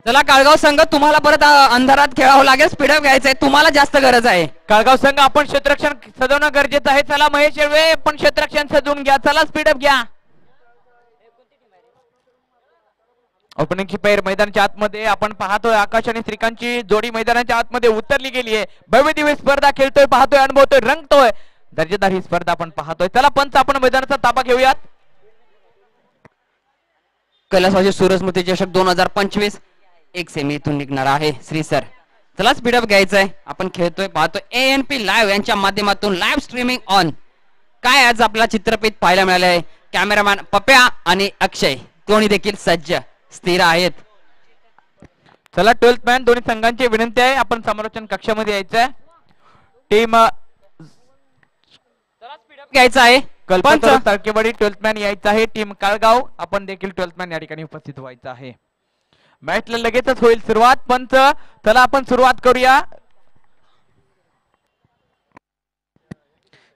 चला काळगाव संघ, तुम्हाला परत अंधारात खेळावं लागेल. स्पीडअप घ्यायचंय, तुम्हाला जास्त गरज आहे. काळगाव संघ आपण क्षेत्ररक्षण सजवणं गरजेचं आहे. चला महेश येळवे पण क्षेत्ररक्षण सजवून घ्या. चला स्पीडअप घ्या. ओपनिंगची पैर मैदानाच्या आतमध्ये आपण पाहतोय. आकाश आणि श्रीकांतची जोडी मैदानाच्या आतमध्ये उतरली गेली आहे. भव्य दिव्य स्पर्धा खेळतोय, पाहतोय, अनुभवतोय, रंगतोय. दर्जेदार ही स्पर्धा आपण पाहतोय. चला पंच आपण मैदानाचा ताबा घेऊयात. कैलासवासी सूरजमूर्ती चषक 2025 एक सेमी इथून निघणार आहे श्री सर. चला स्पीडअप घ्यायचंय. आपण खेळतोय, पाहतोय ANP लाईव्ह यांच्या माध्यमातून लाईव्ह स्ट्रीमिंग ऑन. काय आज आपला चित्रपट पाहायला मिळालंय. कॅमेरामॅन पप्या आणि अक्षय दोन्ही देखील सज्ज स्थिर आहेत. चला 12th मॅन दोन्ही संघांची विनंती आहे आपण समालोचन कक्षामध्ये यायचंय. टीम घ्यायचा आहे. कल्पना तळकेवाडी 12th मॅन यायचं आहे. टीम काळगाव आपण देखील 12th मॅन या ठिकाणी उपस्थित व्हायचं आहे. मॅचला लगेचच होईल सुरुवात. पंच चला आपण सुरुवात करूया.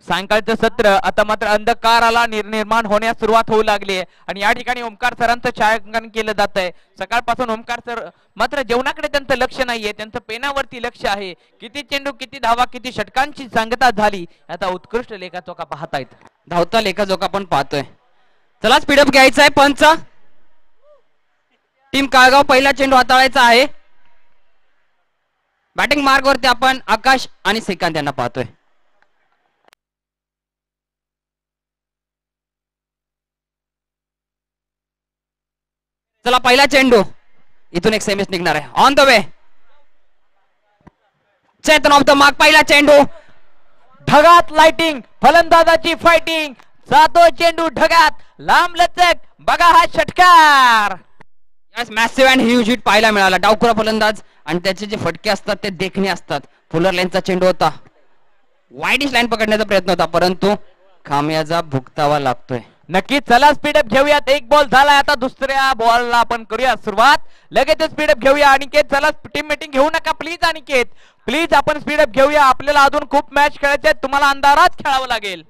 सायंकाळचं सत्र आता मात्र अंधकाराला निर्माण होण्यास सुरुवात होऊ लागली आहे आणि या ठिकाणी ओमकार सरांचं छायांकन केलं जात आहे. सकाळपासून ओमकार सर मात्र जेवणाकडे त्यांचं लक्ष नाहीये, त्यांचं पेनावरती लक्ष आहे. किती चेंडू, किती धावा, किती षटकांची सांगता झाली आता उत्कृष्ट लेखाचोखा पाहतायत. धावता लेखाजोखा आपण पाहतोय. चला स्पीडअप घ्यायचा आहे. पंच टीम काळगाव पहिला चेंडू हाताळायचा आहे. बॅटिंग मार्ग वरती आपण आकाश आणि श्रीकांत यांना पाहतोय. चला पहिला चेंडू इथून एक सेमीस निघणार आहे. On the way Chetan of the mark. पहिला चेंडू ढगात लाइटिंग, फलंदाजाची फाइटिंग, जातो चेंडू ढगात, लांब लचक. बघा हा षटकार. Yes massive and huge hit पाहायला मिळाला. डावखुरा फलंदाज आणि त्याचे जे फटके असतात ते देखणे असतात. फुलर लाईनचा चेंडू होता. वाईडिश लाईन पकडण्याचा प्रयत्न होता परंतु खामियाजा भुगतावा लागतोय. नक्की चला स्पीडअप घेऊयात. एक बॉल झालाय आता दुसऱ्या बॉलला आपण करूया सुरुवात. लगेच स्पीडअप घेऊया. अनिकेत चला टीम मीटिंग घेऊ नका प्लीज. अनिकेत प्लीज आपण स्पीडअप घेऊया. आपल्याला अजून खूप मॅच खेळायचे आहेत. तुम्हाला अंधारात खेळावं लागेल.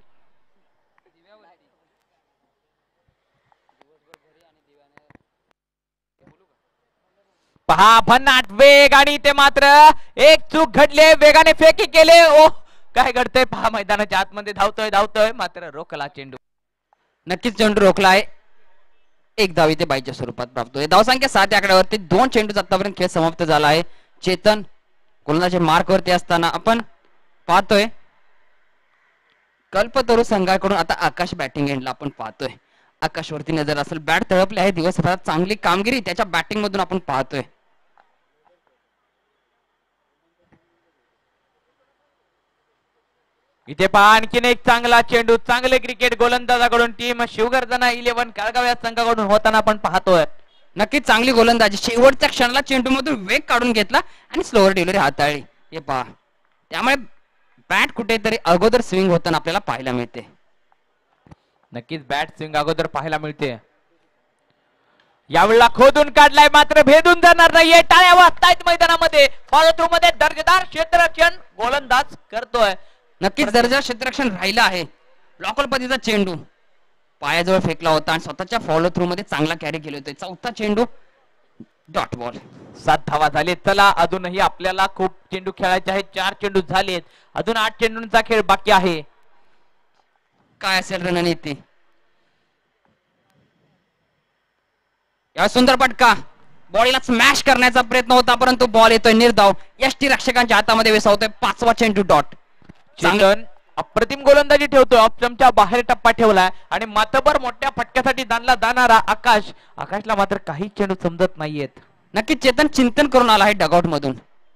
पहा भन्नाट वेग आणि ते मात्र एक चूक घडले. वेगाने फेकी केले. ओ काय घडतंय पहा. मैदानाच्या आतमध्ये धावतोय मात्र रोखला चेंडू. नक्कीच चेंडू रोखला आहे. एक धाव इथे बाईच्या स्वरूपात प्राप्त होते. धावसंख्या 7 आकड्यावरती 2 चेंडू आतापर्यंत खेळ समाप्त झाला आहे. चेतन गोलंदाजी मार्क वरती असताना आपण पाहतोय कल्पतरू संघाकडून आता आकाश बॅटिंग एंडला आपण पाहतोय. आकाश वरती नजर असेल. बॅट तळपली आहे दिवसभरात. चांगली कामगिरी त्याच्या बॅटिंग मधून आपण पाहतोय. इथे पहा आणखीन एक चांगला चेंडू. चांगले क्रिकेट गोलंदाजाकडून टीम शिवगर्जना 11 काळगाव या संघाकडून होताना आपण पाहतोय. नक्कीच चांगली गोलंदाजी. शेवटच्या क्षणाला चेंडू मधून वेग काढून घेतला आणि स्लोअर डिलिव्हरी हाताळली. हे पहा त्यामुळे बॅट कुठेतरी अगोदर स्विंग होताना आपल्याला पाहायला मिळते. नक्कीच बॅट स्विंग अगोदर पाहायला मिळते. यावेळेला खोदून काढलाय मात्र भेदून जाणार नाहीये. टाळ्या वाजतायत मैदानामध्ये. फॉलो थ्रू मध्ये दर्जेदार क्षेत्ररक्षण गोलंदाज करतोय. नक्कीच दर्जा क्षेत्ररक्षण राहिला आहे. लॉकल पद्धतीचा चेंडू पायाजवळ फेकला होता आणि स्वतःच्या फॉलो थ्रू मध्ये चांगला कॅरी केले होते. चौथा चेंडू डॉट बॉल. 7 धावा झालेत. चला अजूनही आपल्याला खूप चेंडू खेळायचे आहेत. 4 चेंडू झालेत. अजून 8 चेंडूंचा खेळ बाकी आहे. काय असेल रणनीती. या सुंदर फटका बॉलला स्मॅश करण्याचा प्रयत्न होता परंतु बॉल येतोय निर्धाव. यष्टी रक्षकांच्या हातामध्ये विसावतोय. 5वा चेंडू डॉट. चेतन अप्रतिम गोलंदाजी ठेवतोय. ऑप्शनच्या बाहेर टप्पा ठेवलाय आणि मातबर मोठ्या फटक्यासाठी जाणला जाणारा आकाशला मात्र काही चेंडू समजत नाहीयेत. नक्कीच चेतन चिंतन करून आला आहे डगआउट मधून.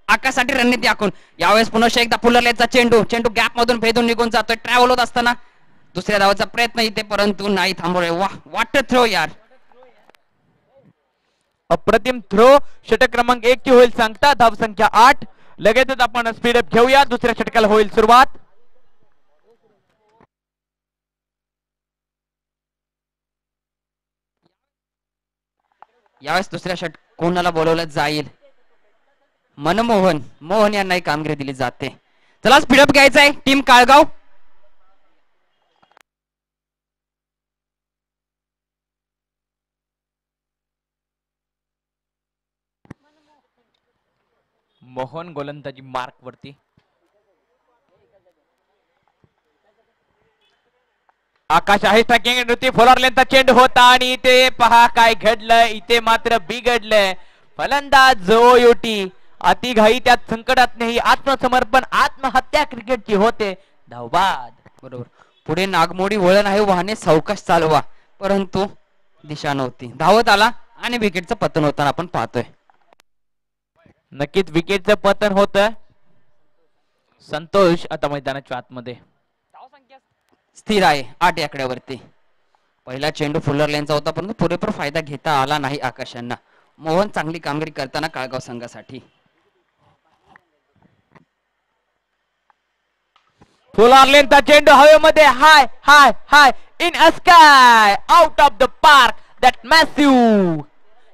आकाशसाठी रणनीती आखून यावेळेस पुन्हा एकदा फुलरलेचा चेंडू गॅप मधून भेदून निघून जातोय. ट्रॅव्हल होत असताना दुसऱ्या धावाचा प्रयत्न इथे परंतु नाही थांबवले. वाह वाट थ्रो यार. अप्रतिम थ्रो. षटक क्रमांक 1 ची होईल सांगता. धाव संख्या 8. लगेचच आपण स्पीडअप घेऊया. दुसऱ्या षटकाला होईल सुरुवात. यावेळेस दुसऱ्या षट कोणाला बोलवलं जाईल. मोहन यांनाही कामगिरी दिली जाते. चला स्पीडअप घ्यायचा आहे टीम काळगाव. मोहन गोलंदाजी मार्क वरती. आकाश आहे ट्रॅकिंग नृत्य फोलारलेंचा चेंडू होता आणि इथे पहा काय घडलं. इथे मात्र बिघडलंय. फलंदाज जो योटी अतिघाई त्यात संकटात नाही. आत्मसमर्पण आत्महत्या क्रिकेटची होते. धावबाद. बरोबर. पुढे नागमोडी वळण आहे, वाहने सावकाश चालवा, परंतु दिशा नव्हती. धावत आला आणि विकेटचं पतन होताना आपण पाहतोय. नक्कीच विकेटचं पतन होत. संतोष आता मैदानाच्या आतमध्ये. स्थिर आहे 8 आकड्यावरती. पहिला चेंडू फुलर लेनचा होता, परंतु पुरेपूर फायदा घेता आला नाही आकाशांना. मोहन चांगली कामगिरी करताना काळगाव संघासाठी. फुलारलेंचा चेंडू हवेमध्ये. High high high in a sky out of the park. That massive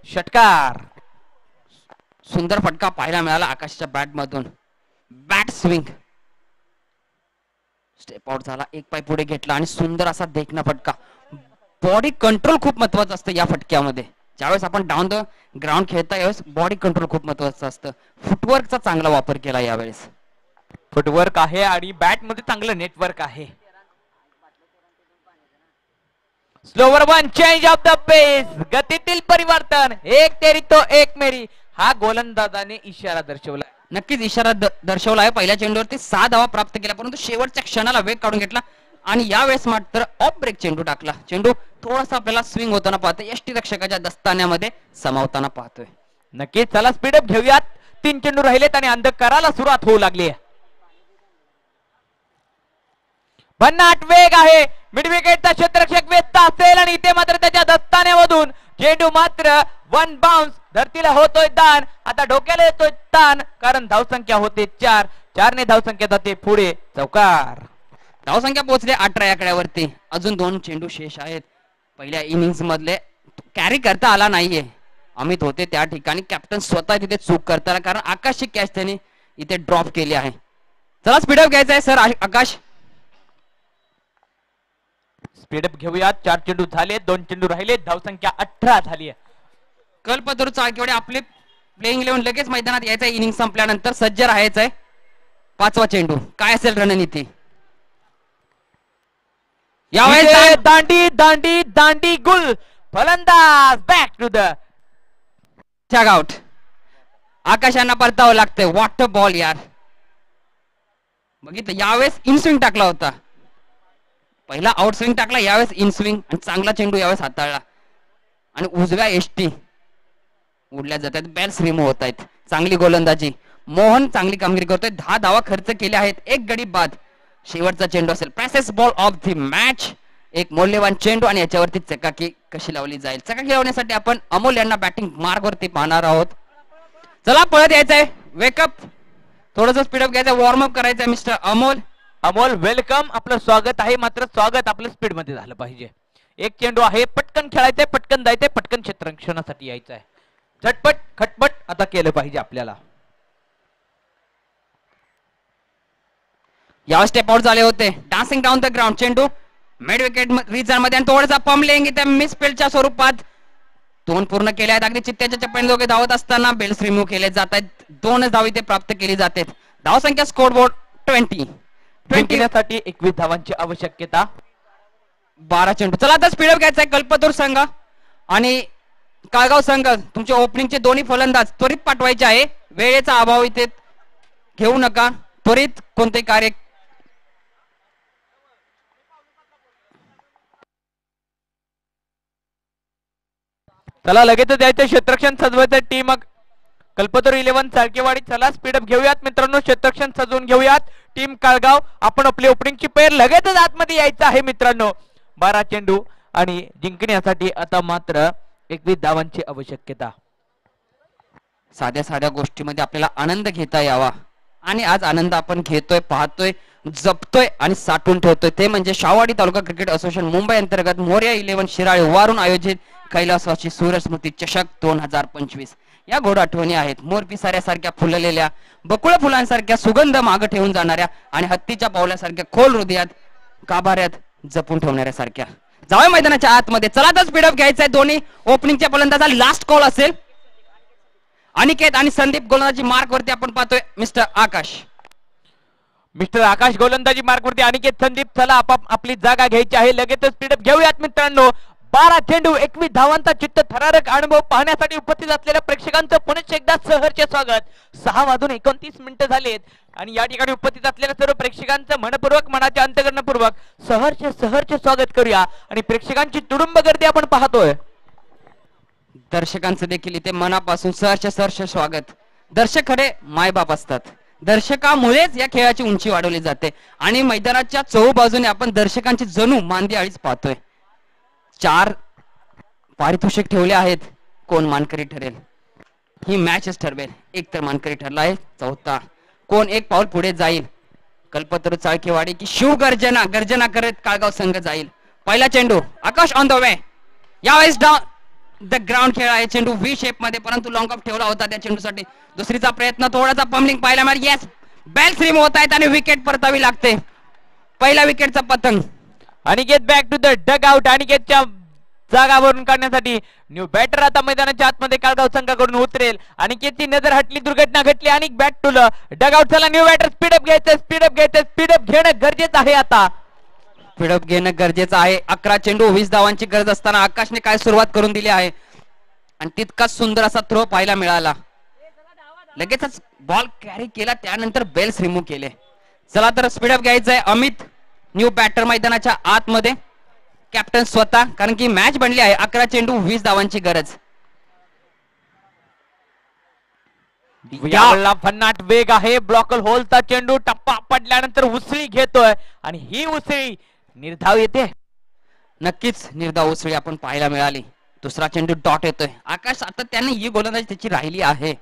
षटकार. सुंदर फटका पाहायला मिळाला आकाशच्या बॅट मधून. Bat swing. स्टेप आउट झाला, एक पाय पुढे घेतला आणि सुंदर असा देखना फटका. बॉडी कंट्रोल खूप महत्वाचं असतं या फटक्यामध्ये. ज्यावेळेस आपण डाऊन द ग्राउंड खेळता यावेळेस बॉडी कंट्रोल खूप महत्वाचं असतं. फुटवर्कचा चांगला वापर केला यावेळेस. फुटवर्क आहे आणि बॅट मध्ये चांगलं नेटवर्क आहे. Slower one change of the pace. गतीतील परिवर्तन. एक तेरी तो एक मेरी. हा गोलंदाजाने इशारा दर्शवला. नक्कीच इशारा दर्शवला आहे. पहिल्या चेंडूवरती 6 धावा प्राप्त केल्या, परंतु शेवटच्या क्षणाला वेग काढून घेतला आणि यावेळेस मात्र ऑफ ब्रेक चेंडू टाकला. चेंडू थोडासा आपल्याला स्विंग होताना पाहतोय. यष्टी रक्षकाच्या दस्तान्यामध्ये समावताना पाहतोय. नक्कीच. चला स्पीडअप घेऊयात. 3 चेंडू राहिलेत आणि अंधकाराला सुरुवात होऊ लागली. भन्नाट वेग आहे. मिड विकेटचा क्षेत्ररक्षक वेधता असेल आणि इथे मात्र त्याच्या दस्तान्यामधून चेंडू मात्र 1 बाउन्स धरतीला होतोय दान. आता डोक्याला येतोय ताण, कारण धावसंख्या होते 4. 4 ने धावसंख्या जाते पुढे. चौकार. धावसंख्या पोहोचली 18 आकड्यावरती. अजून 2 चेंडू शेष आहेत. पहिल्या इनिंग्स मधले कॅरी करता आला नाहीये. अमित होते त्या ठिकाणी. कॅप्टन स्वतः तिथे चूक करताना, कारण आकाशची कॅच त्याने इथे ड्रॉप केली आहे. चला स्पीडअप घ्यायचा आहे सर आकाश. स्पीडअप घेऊयात. 4 चेंडू झाले, 2 चेंडू राहिले. धावसंख्या 18 झाली आहे. कल्पतरू चाळकेवाडी आपले प्लेइंग 11 लगेच मैदानात यायचं. इनिंग संपल्यानंतर सज्ज राहायचं आहे. 5वा चेंडू काय असेल रणनीती यावेळेस. दांडी दांडी दांडी गुल. फलंदाज बॅक टू द आउट. आकाशांना परतावं लागतंय. वॉटर बॉल यार. बघितलं यावेळेस इन स्विंग टाकला होता. पहिला आउट स्विंग टाकला, यावेळेस इन स्विंग आणि चांगला चेंडू यावेळेस हाताळला आणि उजव्या एसटी उडल्या जातात. बॅल्स रिमूव्ह होत आहेत. चांगली गोलंदाजी. मोहन चांगली कामगिरी करतोय. 10 धावा खर्च केल्या आहेत. 1 गडी बाद. शेवटचा चेंडू असेल presses ball of the match. एक मौल्यवान चेंडू आणि याच्यावरती चकाकी कशी लावली जाईल. चकाकी लावण्यासाठी आपण अमोल यांना बॅटिंग मार्गवरती पाहणार आहोत. चला पळत यायचंय. वेकअप. थोडंसं स्पीडअप घ्यायचं. वॉर्मअप करायचंय मिस्टर अमोल. अमोल वेलकम. आपलं स्वागत आहे, मात्र स्वागत आपलं स्पीड मध्ये झालं पाहिजे. एक चेंडू आहे. पटकन खेळायचंय, पटकन जायचंय, पटकन क्षेत्ररक्षणासाठी यायचं आहे. झटपट खटपट आता केलं पाहिजे आपल्याला. या स्टेप आउट झाले होते. Dancing down the ground. चेंडू मिड विकेट रिजन मध्ये आणि थोडासा पंबलिंग त्या मिस पेलच्या स्वरूपात. 2 पूर्ण केले आहेत. अगदी चित्त्याच्या चप्प्याने दोघे धावत असताना बेल्स रिमूव्ह केले जात आहेत. 2 धाव इथे प्राप्त केली जाते. धावसंख्या स्कोर बोर्ड 20 जिंकण्यासाठी 21 धावांची आवश्यकता. 12 चेंडू. चला आता स्पीडअप घ्यायचा आहे. कल्पतरू संघ आणि काळगाव संघ तुमचे ओपनिंगचे दोन्ही फलंदाज त्वरित पाठवायचे आहे. वेळेचा अभाव इथे घेऊ नका. त्वरित कोणते कार्य. चला लगेच द्यायचं क्षेत्ररक्षण सजवायचं. टीम कल्पतरू 11 चाळकेवाडी. चला स्पीडअप घेऊयात मित्रांनो. क्षेत्ररक्षण सजवून घेऊयात. टीम काळगाव आपण आपली ओपनिंगची पेर लगेचच आतमध्ये यायचं आहे मित्रांनो. 12 चेंडू आणि जिंकण्यासाठी आता मात्र 21 धावांची आवश्यकता. साध्या साध्या गोष्टीमध्ये आपल्याला आनंद घेता यावा आणि आज आनंद आपण घेतोय, पाहतोय, जपतोय आणि साठवून ठेवतोय. ते म्हणजे शाहवाडी तालुका क्रिकेट असोसिएशन मुंबई अंतर्गत मोरया 11 शिराळे वारून आयोजित कैलासवासी सूर्यस्मृती चषक 2025. या गोड आठवणी आहेत. मोर पिसाऱ्यासारख्या फुललेल्या, बकुळ फुलांसारख्या सुगंध मागे ठेवून जाणाऱ्या आणि हत्तीच्या पावल्यासारख्या खोल हृदयात गाभाऱ्यात जपून ठेवणाऱ्या सारख्या. जाऊया मैदानाच्या आतमध्ये. चला तर स्पीडअप घ्यायचंय. दोन्ही ओपनिंगच्या फलंदाजा लास्ट कॉल असेल. अनिकेत आणि संदीप गोलंदाजी मार्क वरती आपण पाहतोय मिस्टर आकाश. मिस्टर आकाश गोलंदाजी मार्कवरती, अनिकेत संदीप. चला आपली जागा घ्यायची आहे, लगेचच स्पीडअप घेऊयात मित्रांनो. 12 चेंडू 21 धावांचा चित्त थरारक अनुभव पाहण्यासाठी उपस्थित असलेल्या प्रेक्षकांचं पुनश्च एकदा सहर्ष स्वागत. 6:29 झालेत आणि या ठिकाणी उपस्थित असलेल्या सर्व प्रेक्षकांचं मनपूर्वक, मनाच्या अंतःकरणपूर्वक सहर्ष स्वागत करूया. आणि प्रेक्षकांची तुडुंब गर्दी आपण पाहतोय. दर्शकांचं देखील इथे मनापासून सहर्ष स्वागत. दर्शक खरे मायबाप असतात. दर्शकामुळेच या खेळाची उंची वाढवली जाते आणि मैदानाच्या चहूबाजूने आपण दर्शकांची जणू मांदी आळीच पाहतोय. 4 पारितोषिक ठेवले आहेत. कोण मानकरी ठरेल ही मॅचच ठरवेल. एक तर मानकरी ठरला आहे, चौथा कोण एक पाऊल पुढे जाईल. कल्पतरू चाळकेवाडी की शिव गर्जना करत काळगाव संघ जाईल. पहिला चेंडू आकाश ऑन द वे. यावेळेस द ग्राउंड खेळ आहे. चेंडू व्ही शेप मध्ये, परंतु लॉंग ऑफ ठेवला होता त्या चेंडूसाठी. दुसरीचा प्रयत्न, थोडासा पम्बलिंग पाहायला मिळाल. येस, बेल्स रिम होत आहेत आणि विकेट परतावी लागते. पहिला विकेटचा पतंग. Aniket back to the dugout. अनिकेतच्या जागावरून काढण्यासाठी न्यू बॅटर आता मैदानाच्या आतमध्ये काळगाव संघाकडून उतरेल. अनिकेतची नजर हटली, दुर्घटना घडली आणि back to the dugout. चला न्यू बॅटर स्पीडअप घेणं गरजेचं आहे. आता स्पीडअप घेणं गरजेचं आहे. 11 चेंडू 20 धावांची गरज असताना आकाशने काय सुरुवात करून दिली आहे आणि तितकाच सुंदर असा थ्रो पाहायला मिळाला. लगेचच बॉल कॅरी केला, त्यानंतर बेल्स रिमूव्ह केले. चला तर स्पीडअप घ्यायचंय. अमित न्यू बॅटर मैदानाच्या आतमध्ये, कॅप्टन स्वतः, कारण की मॅच बनली आहे. 11 चेंडू 20 धावांची गरज. यावेळेला भन्नाट वेग आहे. ब्लॉकल होलचा चेंडू टप्पा पडल्यानंतर उसळी घेतोय आणि ही उसळी निर्धाव येते. नक्कीच निर्धाव उसळी आपण पाहायला मिळाली. दुसरा चेंडू डॉट येतोय. आकाश सातत्याने ही गोलंदाजी त्याची राहिली आहे.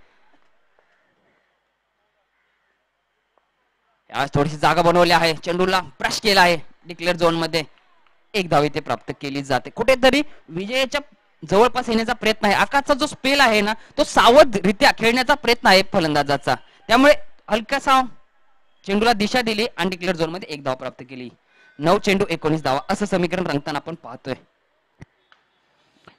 आज थोडीशी जागा बनवली आहे. चेंडूला ब्रश केला आहे डिक्लेअर झोन मध्ये. एक धाव इथे प्राप्त केली जाते. कुठेतरी विजयाच्या जवळपास येण्याचा प्रयत्न आहे. आकाशचा जो स्पेल आहे ना, तो सावधरित्या खेळण्याचा प्रयत्न आहे फलंदाजाचा. त्यामुळे हलकासा चेंडूला दिशा दिली आणि डिक्लेअर झोन मध्ये एक धाव प्राप्त केली. 9 चेंडू 19 धावा असं समीकरण रंगताना आपण पाहतोय.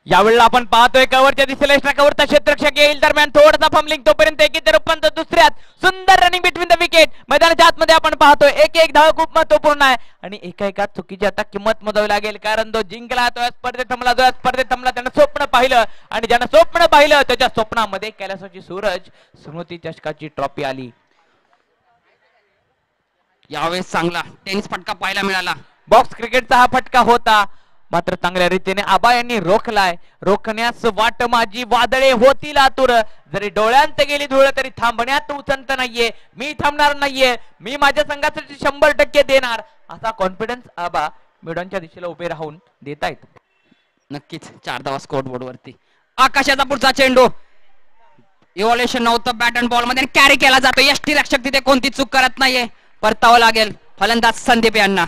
यावेळेला आपण पाहतोय कव्हरच्या दिशेला एक्स्ट्रा कव्हरचा क्षेत्ररक्षक येईल. दरम्यान थोडासा फंबलिंग, तोपर्यंत एकीत रूपांतर दुसऱ्यात सुंदर रनिंग बिटवीन द विकेट. मैदानाच्या आतमध्ये आपण पाहतोय एक धाव खूप महत्वपूर्ण आहे आणि एका चुकीची आता किंमत मोजावी लागेल. कारण तो जिंकला, तो स्पर्धेत थांबला, त्यानं स्वप्न पाहिलं आणि ज्यानं स्वप्न पाहिलं त्याच्या स्वप्नामध्ये कैलासाची सूरज स्मृती चषकाची ट्रॉफी आली. यावेळेस चांगला टेनिस फटका पाहायला मिळाला. बॉक्स क्रिकेटचा हा फटका होता, मात्र चांगल्या रीतीने आबा यांनी रोखलाय. रोखण्यास वाट माझी वादळे होतील आतुर. जरी डोळ्यांत गेली धूळ तरी थांबण्यात उसंत नाहीये. मी थांबणार नाहीये. मी माझ्या संघासाठी 100% देणार, असा कॉन्फिडन्स आबा मिडॉनच्या दिशेला उभे राहून देतायत. नक्कीच 4 धावा स्कोर बोर्ड वरती. आकाशाचा पुढचा चेंडू इव्हॉल्युशन नव्हतं बॅट अँड बॉल मध्ये, कॅरी केला जातो. यष्टी रक्षक तिथे कोणती चूक करत नाहीये. परतावं लागेल फलंदाज संदीप यांना.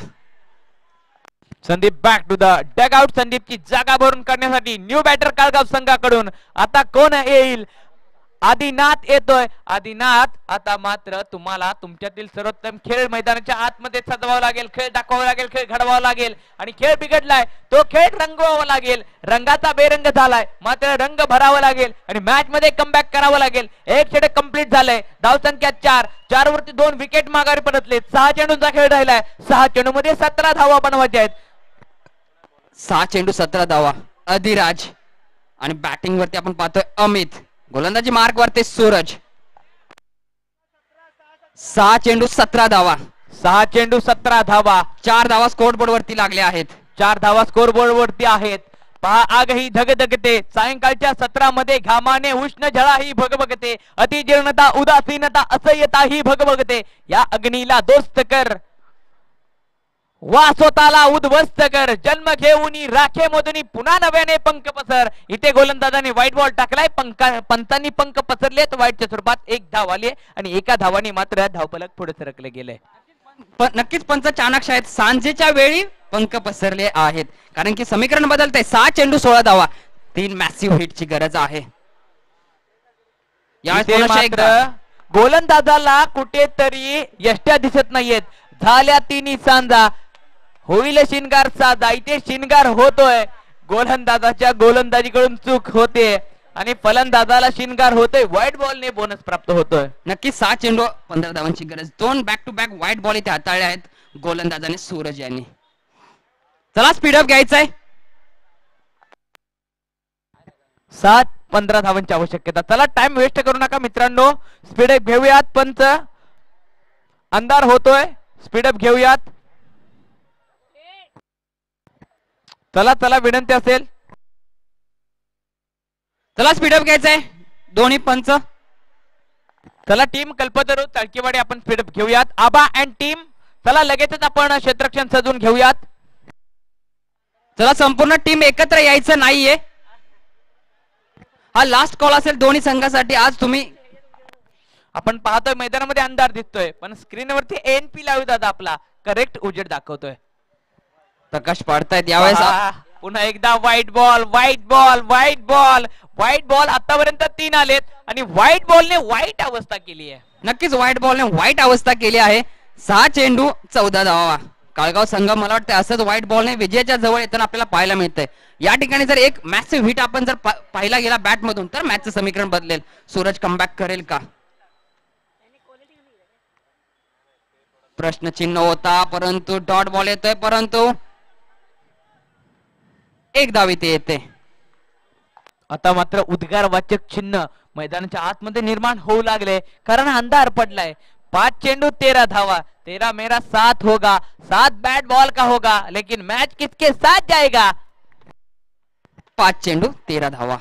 Sandeep back to the dugout. संदीपची जागा भरून काढण्यासाठी न्यू बॅटर काळगाव संघाकडून आता कोण येईल? आदिनाथ येतोय. आदिनाथ, आता मात्र तुम्हाला तुमच्यातील सर्वोत्तम खेळ मैदानाच्या आतमध्ये सजवावा लागेल, खेळ दाखवावा लागेल, खेळ घडवावा लागेल आणि खेळ बिघडलाय तो खेळ रंगवावा लागेल. रंगाचा बेरंग झालाय, मात्र रंग भरावा लागेल आणि मॅच मध्ये कमबॅक करावं लागेल. एक षटक कंप्लीट झालंय. धावसंख्या 4 वरती 2 विकेट माघारी पडतले. 6 चेंडूंचा खेळ राहिलाय. 6 चेंडू मध्ये 17 धावा बनवायच्या आहेत. 6 चेंडू 17 धावा. अधिराज आणि बॅटिंग वरती आपण पाहतोय अमित. गोलंदाजी मार्क वरती सूरज. 6 चेंडू 17 धावा. 6 चेंडू 17 धावा. 4 धावा स्कोर बोर्ड वरती लागल्या आहेत. 4 धावा स्कोर बोर्ड वरती आहेत. पहा आगही धगधगते. सायंकाळच्या सत्रामध्ये घामाने उष्ण झळा ही भगभगते. अतिजीर्णता, उदासीनता, असह्यता ही भगभगते. या अग्नीला दोस्त कर, वा स्वतःला उद्ध्वस्त कर. जन्म घेऊनी राखे मोदनी पुन्हा नव्याने पंख पसर. इथे गोलंदाजाने व्हाईट बॉल टाकलाय. पंचांनी पंख पसरलेत. व्हाईटच्या स्वरूपात 1 धाव आली आणि 1 धावाने मात्र धावफलक पुढे सरकले गेले. नक्कीच पंच चाणक्य आहेत. सांजेच्या वेळी पंख पसरले आहेत, कारण की समीकरण बदलते. 6 चेंडू 16 धावा. 3 मॅसिव्ह हिटची गरज आहे. गोलंदाजाला कुठेतरी यष्ट्या दिसत नाहीयेत. झाल्या 3 सांजा, होईल शिनगार साजा. इथे शिनगार होतोय. गोलंदाजाच्या गोलंदाजीकडून चूक होते आणि फलंदाजाला शिनगार होतोय, व्हाईट बॉलने बोनस प्राप्त होतोय. नक्की 6 चेंडू 15 धावांची गरज. 2 back to back white ball इथे हाताळले आहेत गोलंदाजाने सूरज यांनी. चला स्पीडअप घ्यायचंय. 7-15 धावांची आवश्यकता. चला टाइम वेस्ट करू नका मित्रांनो, स्पीडअप घेऊयात. पंच अंधार होतोय, स्पीडअप घेऊयात. चला चला विनंती असेल. चला स्पीडअप घ्यायचंय दोन्ही पंच. चला टीम कल्पतरू तळकीवाडी आपण स्पीडअप घेऊयात. आबा अँड टीम चला लगेचच आपण क्षेत्ररक्षण सजून घेऊयात. चला संपूर्ण टीम एकत्र यायचं नाहीये. हा लास्ट कॉल असेल दोन्ही संघासाठी. आज तुम्ही आपण पाहतोय मैदानामध्ये अंधार दिसतोय, पण स्क्रीनवरती एनपी लाईव्ह दादा आपला करेक्ट उजेड दाखवतोय. प्रकाश पाडतायत यावेळेस. पुन्हा एकदा white ball, white ball, white ball, white ball. आतापर्यंत 3 आलेत आणि व्हाईट बॉलने व्हाईट अवस्था केली आहे. नक्कीच व्हाईट बॉलने व्हाईट अवस्था केली आहे. 6 चेंडू 14 धावा. काळगाव संघ मला वाटतं असंच व्हाईट बॉलने विजयाच्या जवळ येताना आपल्याला पाहायला मिळतंय. या ठिकाणी जर एक मॅसिव्ह हिट आपण जर पाहिला गेला बॅट मधून तर मॅचचं समीकरण बदलेल. सूरज कमबॅक करेल का प्रश्नचिन्ह होता, परंतु डॉट बॉल येतोय, परंतु एक धाव इथे येते. आता मात्र उद्गारवाचक चिन्ह मैदानाच्या आतमध्ये निर्माण होऊ लागले, कारण अंधार पडलाय. 5 चेंडू 13 धावा. 13 मेरा 7 होगा, 7 बैट बॉल का होगा, लेकिन मैच किसके साथ जाएगा. 5 चेंडू 13 धावा.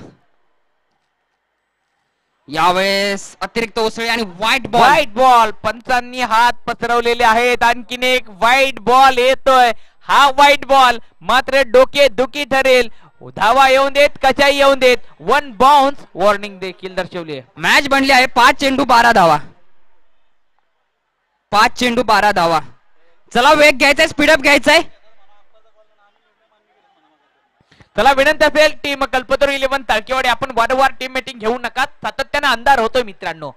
यावेळेस अतिरिक्त उसळी आणि व्हाईट बॉल. White ball. पंचांनी हात पसरवलेले आहेत. आणखीन एक व्हाईट बॉल येतोय. हा व्हाईट बॉल मात्र डोके दुखी ठरेल. धावा येऊन देत, कशाही येऊन देत. 1 बाउन्स वॉर्निंग देखील दर्शवली. मॅच बनली आहे 5 चेंडू 12 धावा. 5 चेंडू 12 धावा. चला वेग घ्यायचाय, स्पीडअप घ्यायचाय. चला विनंती असेल टीम कल्पतरू 11 तळकेवाडी आपण वारंवार टीम मीटिंग घेऊ नका. सातत्याने अंधार होतोय मित्रांनो.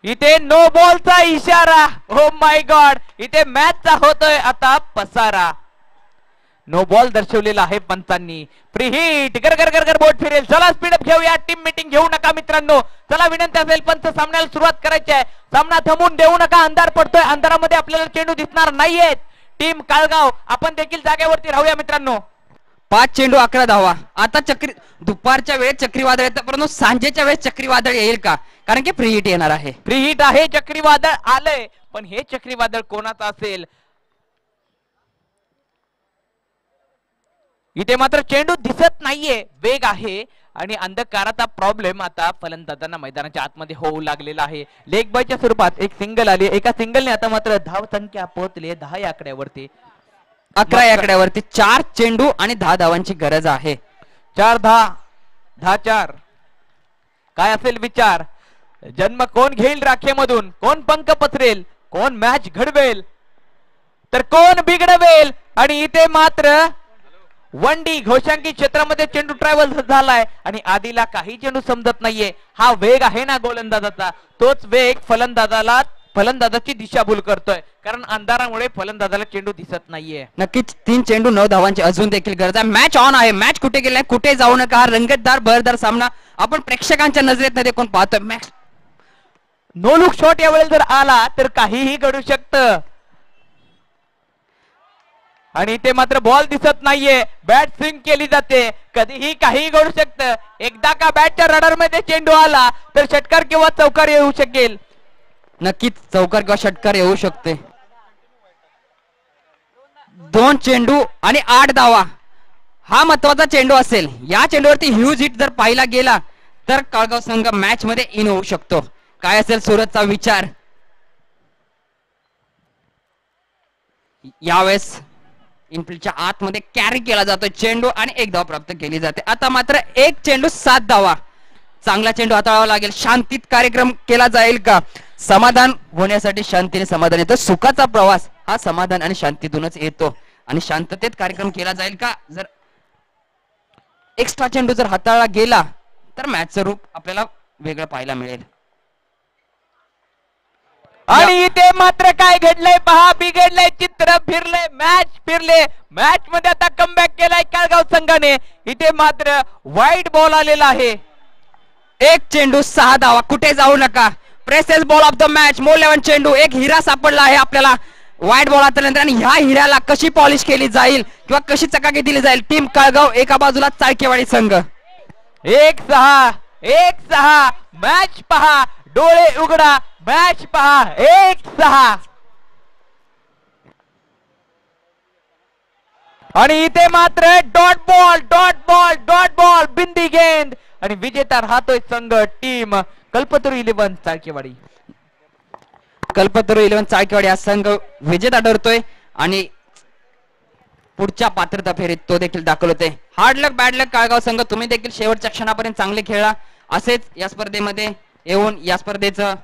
इथे नो बॉलचा इशारा. ओ माय गॉड, इथे मॅचचा होतोय आता पसारा. नो बॉल दर्शवलेला आहे पंचांनी. Free hit. गर गर गर गर बोट फिरेल. चला स्पीडअप घेऊया. टीम मीटिंग घेऊ नका मित्रांनो. चला विनंती असेल पंच सामन्याला सुरुवात करायची आहे. सामना थांबून देऊ नका. अंधार पडतोय, अंधारामध्ये आपल्याला चेंडू दिसणार नाहीयेत. टीम काळगाव आपण देखील जागेवरती राहूया मित्रांनो. 5 चेंडू 11 धावा. आता दुपारच्या वेळेस चक्रीवादळ येतं, परंतु सांजेच्या वेळेस चक्रीवादळ येईल का, कारण की फ्री हिट येणार आहे. फ्री हिट आहे. चक्रीवादळ आलंय, पण हे चक्रीवादळ कोणाचं असेल. इथे मात्र चेंडू दिसत नाहीये. वेग आहे आणि अंधकाराचा प्रॉब्लेम आता फलंदाजांना मैदानाच्या आतमध्ये होऊ लागलेला आहे. लेग बायच्या स्वरूपात एक सिंगल आली. एका सिंगलने आता मात्र धाव संख्या पोहोचली 10 या आकड्यावरती. 11 या आकड्यावरती 4 चेंडू आणि 10 धावांची गरज आहे. 4-10, 10-4. काय असेल विचार. जन्म कोण घेईल राखेमधून, कोण पंख पसरेल, कोण मॅच घडवेल, तर कोण बिघडवेल. आणि इथे मात्र 1D घोषांकी क्षेत्रामध्ये चेंडू ट्रॅव्हल झालाय आणि आधीला काही चेंडू समजत नाहीये. हा वेग आहे ना गोलंदाजाचा, तोच वेग फलंदाजाची दिशाभूल करतोय, कारण अंधारामुळे फलंदाजाला चेंडू दिसत नाहीये. नक्कीच 3 चेंडू 9 धावांची अजून देखील गरज आहे. मॅच ऑन आहे. मॅच कुठे गेलाय, कुठे जाऊ नका. हा रंगतदार भरदार सामना आपण प्रेक्षकांच्या नजरेत देखून पाहतोय. मॅच नो लुक शॉट यावेळेस जर आला तर काहीही घडू शकतं. आणि इथे मात्र बॉल दिसत नाहीये. बॅट स्विंग केली जाते, कधीही काही घडू शकतं. एकदा का बॅटच्या रडार मध्ये चेंडू आला तर षटकार किंवा चौकार येऊ शकेल. नक्कीच चौकार किंवा षटकार येऊ शकते. 2 चेंडू आणि 8 धावा. हा महत्वाचा चेंडू असेल. या चेंडूवरती ह्यूज हिट जर पाहिला गेला तर काळगाव संघ मॅच मध्ये इन होऊ शकतो. काय असेल सूरजचा विचार. यावेळेस इनफिल्डच्या आतमध्ये कॅरी केला जातो चेंडू आणि 1 धाव प्राप्त केली जाते. आता मात्र 1 चेंडू 7 धावा. चांगला चेंडू हाताळावा लागेल. शांतीत कार्यक्रम केला जाईल का. समाधान होण्यासाठी शांतीने समाधान येतं. सुखाचा प्रवास हा समाधान आणि शांतीतूनच येतो आणि शांततेत कार्यक्रम केला जाईल का. जर एक्स्ट्रा चेंडू जर हाताळला गेला तर मॅचचं रूप आपल्याला वेगळं पाहायला मिळेल. आणि इथे मात्र काय घडलंय पहा. बिघडलंय चित्र, फिरलंय मॅच, फिरले मॅच मध्ये आता कमबॅक केलाय काळगाव संघाने. इथे मात्र वाईट बॉल आलेला आहे. एक चेंडू 6 धावा, कुठे जाऊ नका. Presses ball of the match, मौल्यवान चेंडू. एक हिरा सापडला आहे आपल्याला वाईट बॉल आल्यानंतर, आणि ह्या हिऱ्याला कशी पॉलिश केली जाईल किंवा कशी चकाकी दिली जाईल. टीम काळगाव एका बाजूला, चाळकेवाडी संघ. 1-6 मॅच पहा, डोळे उघडा, मॅच पहा. 1-6 आणि इथे मात्र डॉट बॉल बिंदी गेंद आणि विजेता राहतोय संघ टीम कल्पतरू 11 चाळकेवाडी. कल्पतरू 11 चाळकेवाडी हा संघ विजेता ठरतोय आणि पुढच्या पात्रता फेरीत तो देखील दाखल होते. हार्ड लक बॅड लक काळगाव संघ, तुम्ही देखील शेवटच्या क्षणापर्यंत चांगले खेळला. असेच या स्पर्धेमध्ये येऊन या स्पर्धेचं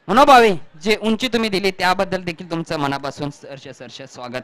मनोभावे जे उंची तुम्ही दिली त्याबद्दल देखील तुमचं मनापासून सहर्ष स्वागत.